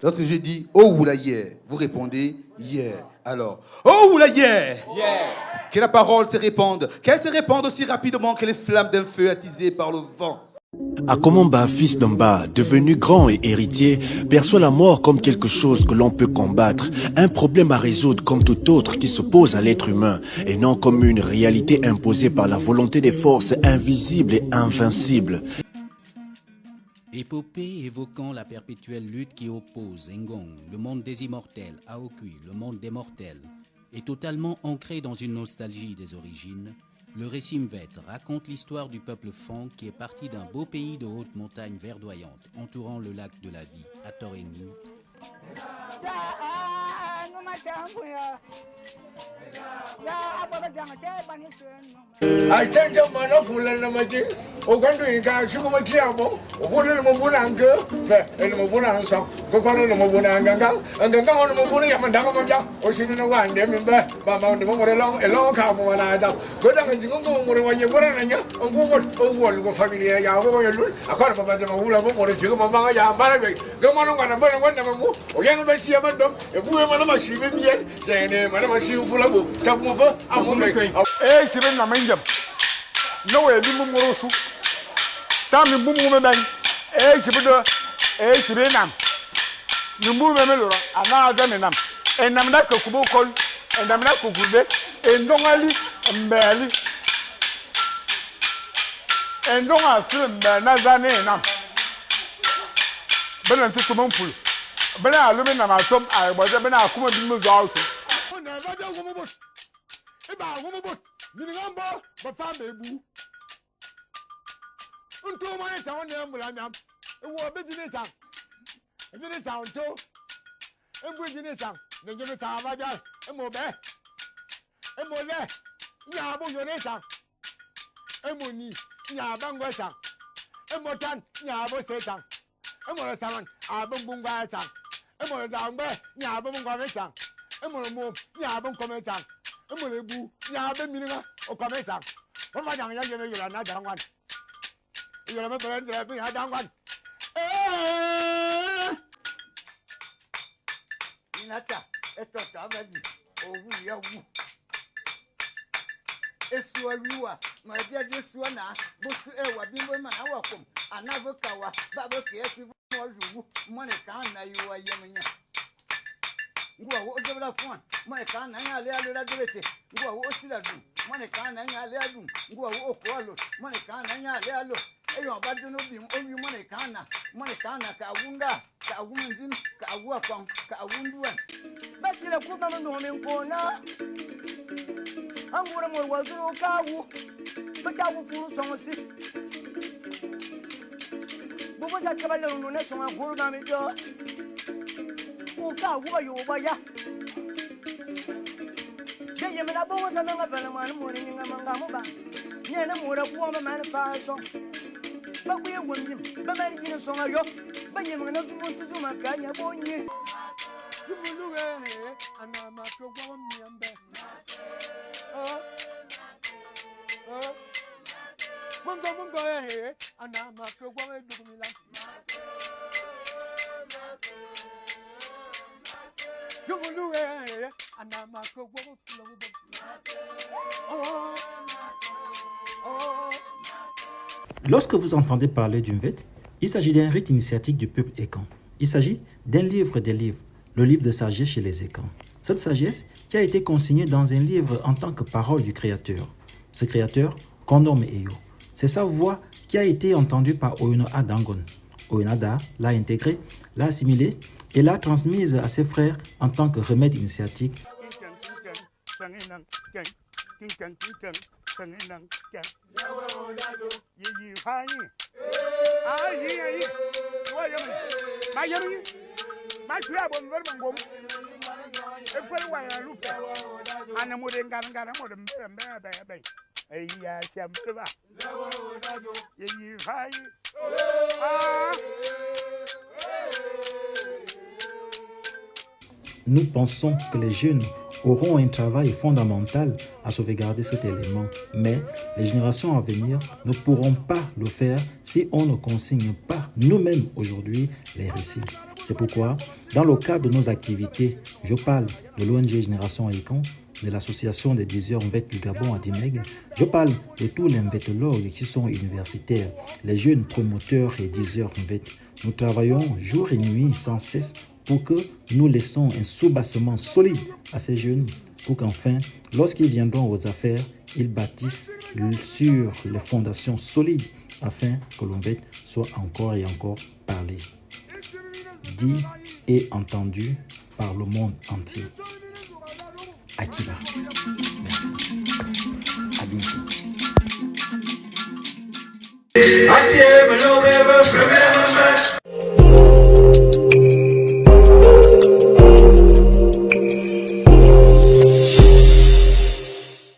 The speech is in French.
Lorsque je dis oh oula yeah, vous répondez yeah. Alors, oh oula yeah, Yeah. que la parole se répande, qu'elle se répande aussi rapidement que les flammes d'un feu attisées par le vent. Akomomba, fils d'Amba, devenu grand et héritier, perçoit la mort comme quelque chose que l'on peut combattre, un problème à résoudre comme tout autre qui s'oppose à l'être humain, et non comme une réalité imposée par la volonté des forces invisibles et invincibles. Épopée évoquant la perpétuelle lutte qui oppose Ngong, le monde des immortels, Aokui, le monde des mortels, et totalement ancré dans une nostalgie des origines, le récit Mvet raconte l'histoire du peuple Fang qui est parti d'un beau pays de hautes montagnes verdoyantes entourant le lac de la vie, à Toreni. Chiben na manjam. No way bi mumuro su. Tami mumu ben. Chibedo. Chiben nam. Numu me melora. Ana adane nam. Enam na kubo kol. Enam na kugube. Endongali mbeli. Endonga sim na zane nam. Belen tutu mampul. Belen alumi na matom ay boje belen akuma bi mu zo auto. Na vaja gumu Eba gumu bot. Ningambo ba fa bebu. Unto ma eta won dem bula nyam. Ewo be jini tan. Jini tan to. Embu jini tan. Ne jini tan ba ja. Emo be. Emo le. Nya bo yo ne tan. Emo ni. Nya ba ngwa tan. Emo tan. Nya bo se tan. Emo le saman. Abon bungwa tan. Emo le zambe. Nya bo ngwa me tan. Emo le mo. Nya bo ngwa me tan. Emo le bu. Nya be minga. O come tan. O ma jang ya ye me yo na jangwan. Yo me beren dire bi ha jangwan. Inata, eto tabazi, owu ya wu. Esu awiwa, ma dia Jesu na, bosu ewa bimbo ma na wakom, anavoka wa, babo ke efi mo juwu, mo ne kan na yiwa yemnya. Ngwa wo dobla fon, mo ne kan na ya le alo la delete, ngwa wo osila dum, mo ne kan na ya le adum, ngwa wo okolo, mo ne kan na ya le alo. Eyo badunu bi owi mo ne kan na ka wunda, ka wunzim, ka awakon, ka awunduan. Basira kuma no men kona. Angura mo waduro kawu. Batawu furu sonsi. Bobo za kabalo no ne songa guru na mi jo. O kawu ba yo ba ya. Ye me na bobo sa nga vela man mo ni nga manga mo ba. Ne na mo ra ku ma man fa so. Ba ku ye wondim, ba mari jini songa yo. Ba ye me na tu mo su ma kanya bonye. Yumuluwe ana ma to gwa mi ambe. Mungo ana ma to gwa me dugumila. Yumuluwe ana ma to gwa mo fulo. Lorsque vous entendez parler du Mvet, il s'agit d'un rite initiatique du peuple Ekan. Il s'agit d'un livre des livres, le livre de sagesse chez les Ekans. Cette sagesse qui a été consignée dans un livre en tant que parole du Créateur. Ce Créateur qu'on nomme Eyo. C'est sa voix qui a été entendue par Oyuno-A Dangon. Oyuno-A l'a intégrée, l'a assimilée et l'a transmise à ses frères en tant que remède initiatique. Nous pensons que les jeunes auront un travail fondamental à sauvegarder cet élément, mais les générations à venir ne pourront pas le faire si on ne consigne pas nous-mêmes aujourd'hui les récits. C'est pourquoi, dans le cadre de nos activités, je parle de l'ONG Génération Haïkan, de l'association des diseurs Mvet du Gabon à Dimeg, je parle de tous les mvetologues qui sont universitaires, les jeunes promoteurs et diseurs Mvet. Nous travaillons jour et nuit sans cesse pour que nous laissons un soubassement solide à ces jeunes pour qu'enfin, lorsqu'ils viendront aux affaires, ils bâtissent sur les fondations solides afin que l'Mvet soit encore et encore parlé, dit et entendu par le monde entier. Akiba.